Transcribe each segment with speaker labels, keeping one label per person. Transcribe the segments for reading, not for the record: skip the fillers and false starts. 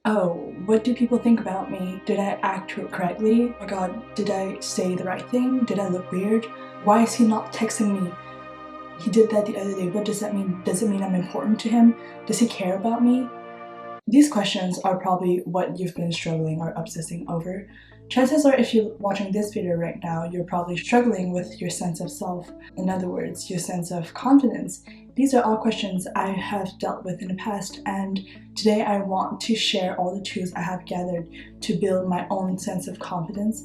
Speaker 1: Oh, what do people think about me? Did I act correctly? Oh my god, did I say the right thing? Did I look weird? Why is he not texting me? He did that the other day. What does that mean? Does it mean I'm important to him? Does he care about me? These questions are probably what you've been struggling or obsessing over. Chances are if you're watching this video right now, you're probably struggling with your sense of self. In other words, your sense of confidence. These are all questions I have dealt with in the past, and today I want to share all the tools I have gathered to build my own sense of confidence,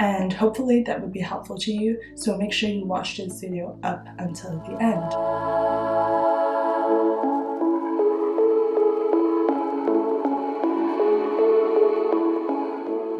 Speaker 1: and hopefully that would be helpful to you, so make sure you watch this video up until the end.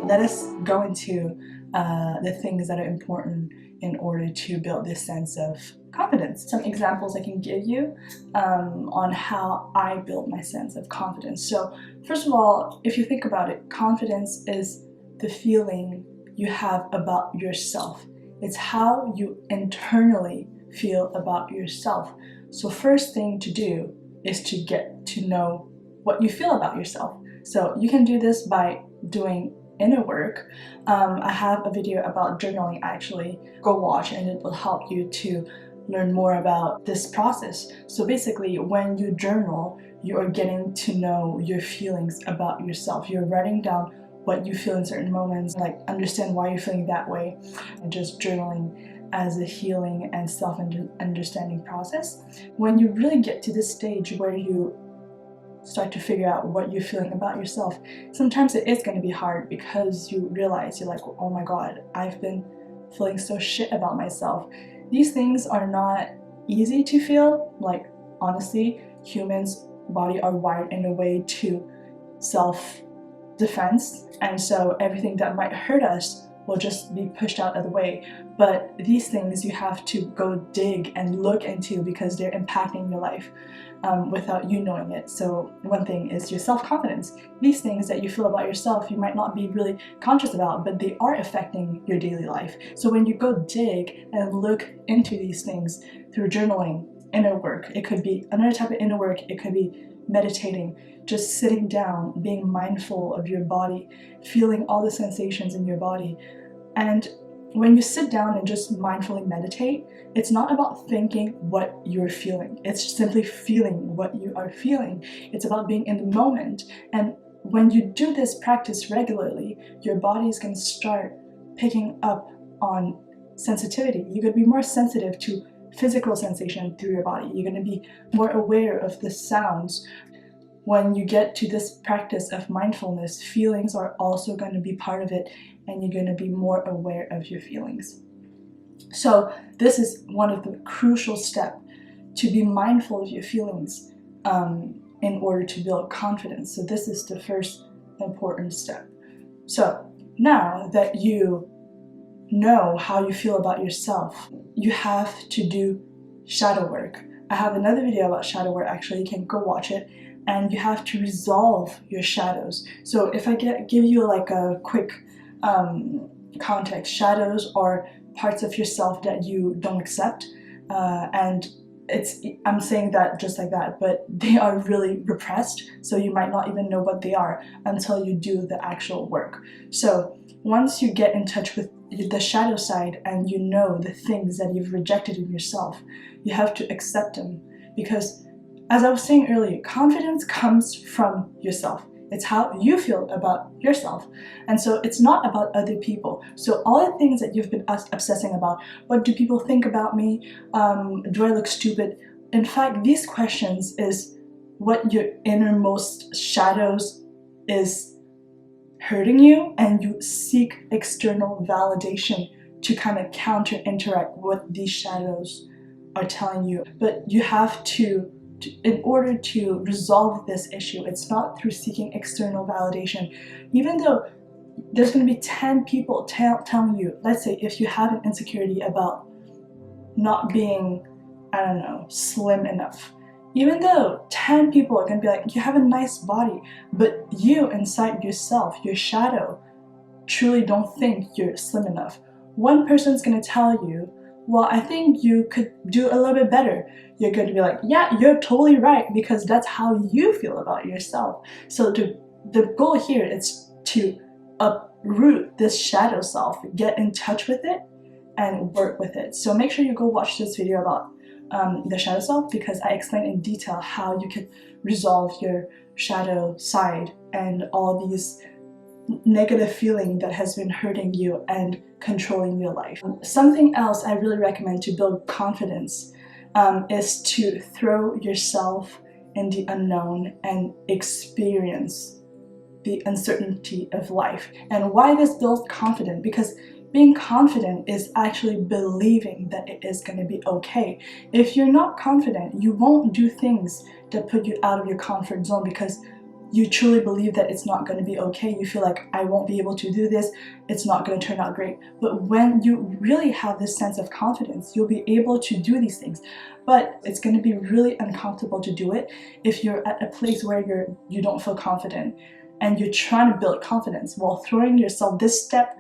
Speaker 1: Let us go into the things that are important in order to build this sense of confidence. Some examples I can give you on how I build my sense of confidence. So first of all, if you think about it, confidence is the feeling you have about yourself. It's how you internally feel about yourself. So first thing to do is to get to know what you feel about yourself. So you can do this by doing inner work. I have a video about journaling, actually. Go watch and it will help you to learn more about this process. So basically, when you journal, you are getting to know your feelings about yourself. You're writing down what you feel in certain moments, like understand why you're feeling that way, and just journaling as a healing and self-understanding process. When you really get to this stage where you start to figure out what you're feeling about yourself, sometimes it is going to be hard because you realize you're like, oh my god, I've been feeling so shit about myself. These things are not easy to feel. Like, honestly, humans' body are wired in a way to self-defense, and so everything that might hurt us will just be pushed out of the way. But these things you have to go dig and look into because they're impacting your life without you knowing it. So one thing is your self-confidence. These things that you feel about yourself, you might not be really conscious about, but they are affecting your daily life. So when you go dig and look into these things through journaling, inner work, it could be another type of inner work, it could be meditating, just sitting down, being mindful of your body, feeling all the sensations in your body. And when you sit down and just mindfully meditate, it's not about thinking what you're feeling. It's simply feeling what you are feeling. It's about being in the moment. And when you do this practice regularly, your body is going to start picking up on sensitivity. You're going to be more sensitive to physical sensation through your body. You're going to be more aware of the sounds. When you get to this practice of mindfulness, feelings are also going to be part of it, and you're going to be more aware of your feelings. So this is one of the crucial steps, to be mindful of your feelings in order to build confidence. So this is the first important step. So now that you know how you feel about yourself, you have to do shadow work. I have another video about shadow work, actually. You can go watch it. And you have to resolve your shadows. So if I give you like a quick context, shadows are parts of yourself that you don't accept, and I'm saying that just like that, but they are really repressed, so you might not even know what they are until you do the actual work. So once you get in touch with the shadow side and you know the things that you've rejected in yourself, you have to accept them, because as I was saying earlier, confidence comes from yourself. It's how you feel about yourself. And so it's not about other people. So all the things that you've been obsessing about, what do people think about me? Do I look stupid? In fact, these questions is what your innermost shadows is hurting you, and you seek external validation to kind of interact what these shadows are telling you. But you have to, in order to resolve this issue, it's not through seeking external validation. Even though there's going to be 10 people telling you, let's say if you have an insecurity about not being, I don't know, slim enough, even though 10 people are going to be like, you have a nice body, but you inside yourself, your shadow, truly don't think you're slim enough. One person's going to tell you, well, I think you could do a little bit better. You're going to be like, yeah, you're totally right, because that's how you feel about yourself. So to the goal here is to uproot this shadow self, get in touch with it, and work with it. So make sure you go watch this video about the shadow self, because I explain in detail how you can resolve your shadow side and all these negative feeling that has been hurting you and controlling your life. Something else I really recommend to build confidence is to throw yourself in the unknown and experience the uncertainty of life. And why this builds confidence? Because being confident is actually believing that it is going to be okay. If you're not confident, you won't do things that put you out of your comfort zone because you truly believe that it's not going to be okay. You feel like, I won't be able to do this, it's not going to turn out great. But when you really have this sense of confidence, you'll be able to do these things. But it's going to be really uncomfortable to do it if you're at a place where you don't feel confident and you're trying to build confidence while throwing yourself this step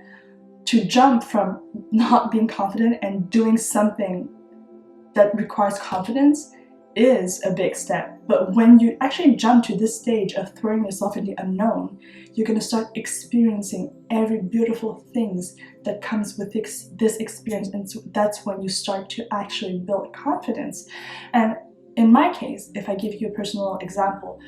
Speaker 1: to jump from not being confident and doing something that requires confidence is a big step. But when you actually jump to this stage of throwing yourself in the unknown, you're going to start experiencing every beautiful things that comes with this experience, and so that's when you start to actually build confidence. And in my case, if I give you a personal example,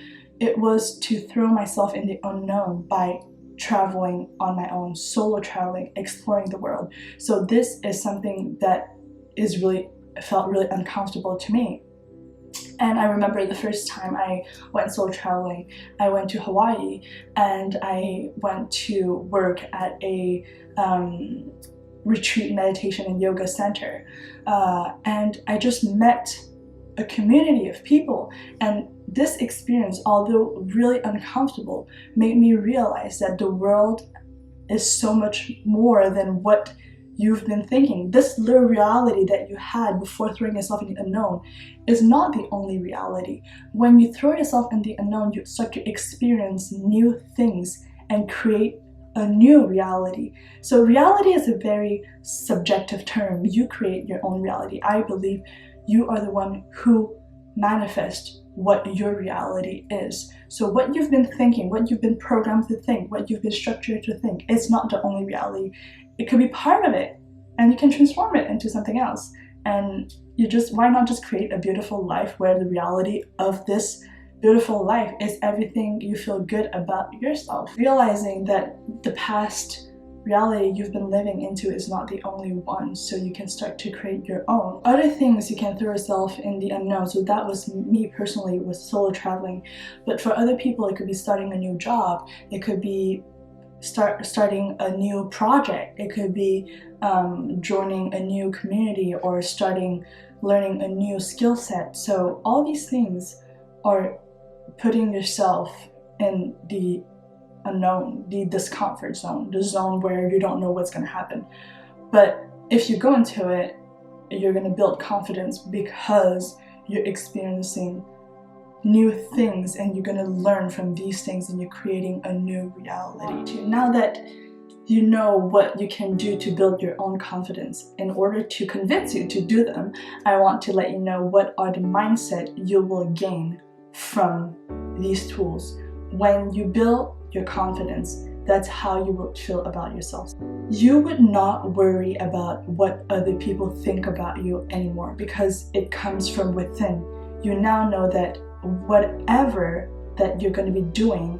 Speaker 1: it was to throw myself in the unknown by traveling on my own, solo traveling, exploring the world. So this is something that felt really uncomfortable to me. And I remember the first time I went solo traveling, I went to Hawaii and I went to work at a retreat meditation and yoga center. And I just met a community of people, and this experience, although really uncomfortable, made me realize that the world is so much more than what you've been thinking. This little reality that you had before throwing yourself in the unknown is not the only reality. When you throw yourself in the unknown, you start to experience new things and create a new reality. So reality is a very subjective term. You create your own reality. I believe you are the one who manifests what your reality is. So what you've been thinking, what you've been programmed to think, what you've been structured to think, it's not the only reality. It could be part of it, and you can transform it into something else. And why not just create a beautiful life where the reality of this beautiful life is everything you feel good about yourself. Realizing that the past reality you've been living into is not the only one, so you can start to create your own. Other things you can throw yourself in the unknown. So that was me personally with solo traveling. But for other people, it could be starting a new job. It could be starting a new project. It could be joining a new community or learning a new skill set. So all these things are putting yourself in the unknown, the discomfort zone, the zone where you don't know what's going to happen. But if you go into it, you're going to build confidence because you're experiencing new things and you're going to learn from these things and you're creating a new reality. Now that you know what you can do to build your own confidence, in order to convince you to do them, I want to let you know what are the mindset you will gain from these tools. When you build your confidence, that's how you will feel about yourself. You would not worry about what other people think about you anymore because it comes from within. You now know that whatever that you're going to be doing,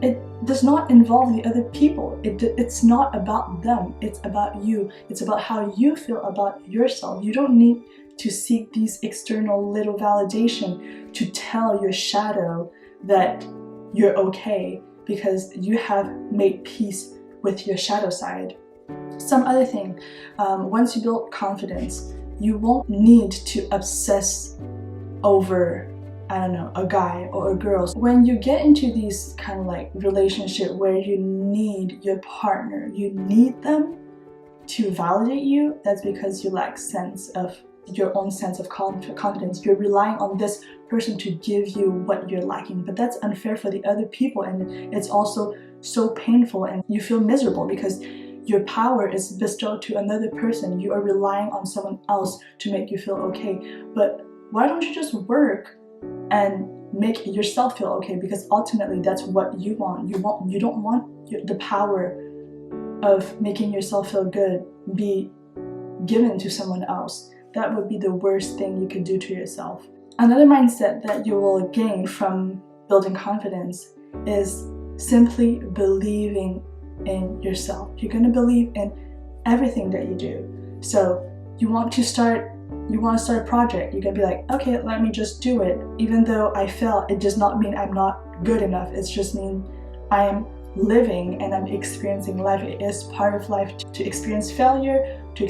Speaker 1: it does not involve the other people. It's not about them. It's about you. It's about how you feel about yourself. You don't need to seek these external little validation to tell your shadow that you're okay, because you have made peace with your shadow side. Some other thing, once you build confidence, you won't need to obsess over, I don't know, a guy or a girl. When you get into these kind of like relationship where you need your partner, you need them to validate you, that's because you lack your own sense of confidence. You're relying on this person to give you what you're lacking, but that's unfair for the other people, and it's also so painful, and you feel miserable because your power is bestowed to another person. You are relying on someone else to make you feel okay. But why don't you just work and make yourself feel okay, because ultimately that's what you want. You don't want the power of making yourself feel good be given to someone else. That would be the worst thing you could do to yourself. Another mindset that you will gain from building confidence is simply believing in yourself. You're going to believe in everything that you do. So you want to start a project, you're gonna be like, okay, let me just do it. Even though I fail, it does not mean I'm not good enough. It just means I am living and I'm experiencing life. It is part of life to experience failure, to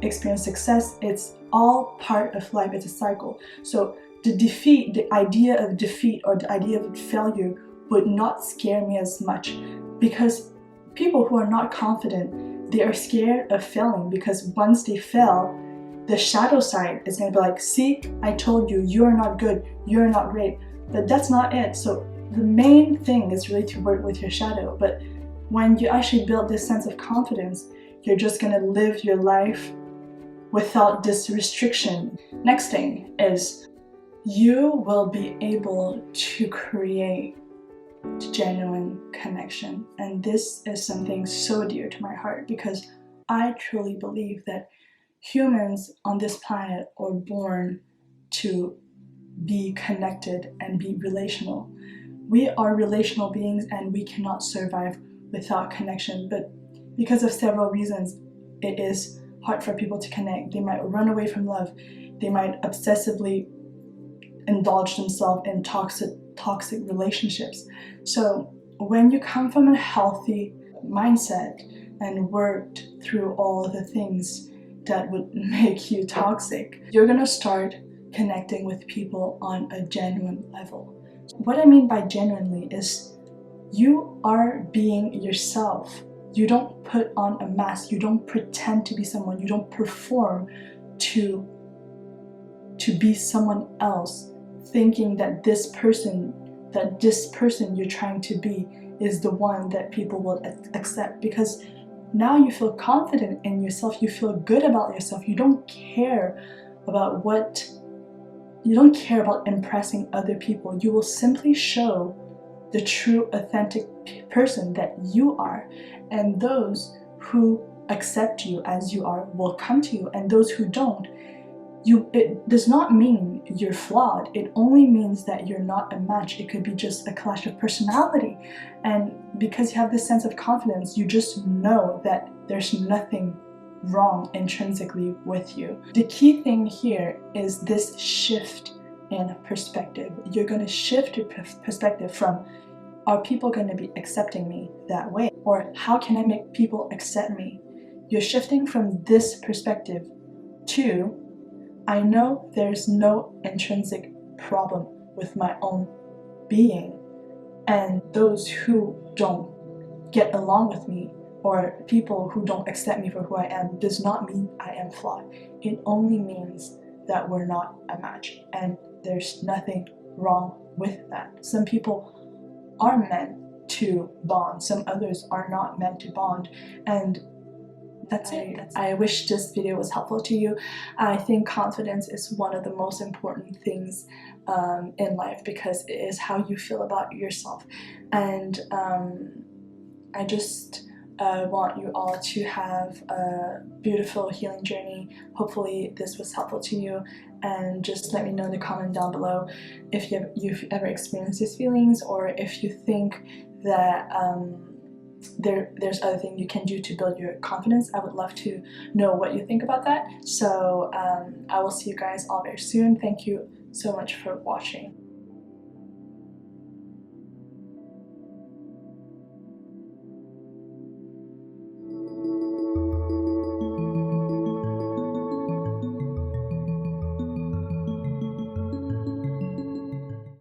Speaker 1: experience success. It's all part of life. It's a cycle. So the idea of defeat or the idea of failure would not scare me as much, because people who are not confident, they are scared of failing, because once they fail, the shadow side is going to be like, see, I told you, you're not good, you're not great. But that's not it. So the main thing is really to work with your shadow. But when you actually build this sense of confidence, you're just going to live your life without this restriction. Next thing is you will be able to create genuine connection. And this is something so dear to my heart, because I truly believe that humans on this planet are born to be connected and be relational. We are relational beings and we cannot survive without connection. But because of several reasons, it is hard for people to connect. They might run away from love. They might obsessively indulge themselves in toxic relationships. So when you come from a healthy mindset and worked through all the things that would make you toxic, you're gonna start connecting with people on a genuine level. What I mean by genuinely is you are being yourself. You don't put on a mask. You don't pretend to be someone. You don't perform to be someone else, thinking that this person you're trying to be is the one that people will accept. Because now you feel confident in yourself, you feel good about yourself, you don't care about impressing other people. You will simply show the true, authentic person that you are, and those who accept you as you are will come to you, and those who don't, it does not mean you're flawed. It only means that you're not a match. It could be just a clash of personality. And because you have this sense of confidence, you just know that there's nothing wrong intrinsically with you. The key thing here is this shift in perspective. You're going to shift your perspective from, are people going to be accepting me that way? Or how can I make people accept me? You're shifting from this perspective to, I know there's no intrinsic problem with my own being, and those who don't get along with me or people who don't accept me for who I am does not mean I am flawed. It only means that we're not a match, and there's nothing wrong with that. Some people are meant to bond, some others are not meant to bond, and that's it. I wish this video was helpful to you. I think confidence is one of the most important things in life, because it is how you feel about yourself. And I just want you all to have a beautiful healing journey. Hopefully this was helpful to you, and just let me know in the comment down below if you've ever experienced these feelings, or if you think that there's other things you can do to build your confidence. I would love to know what you think about that. So I will see you guys all very soon. Thank you so much for watching.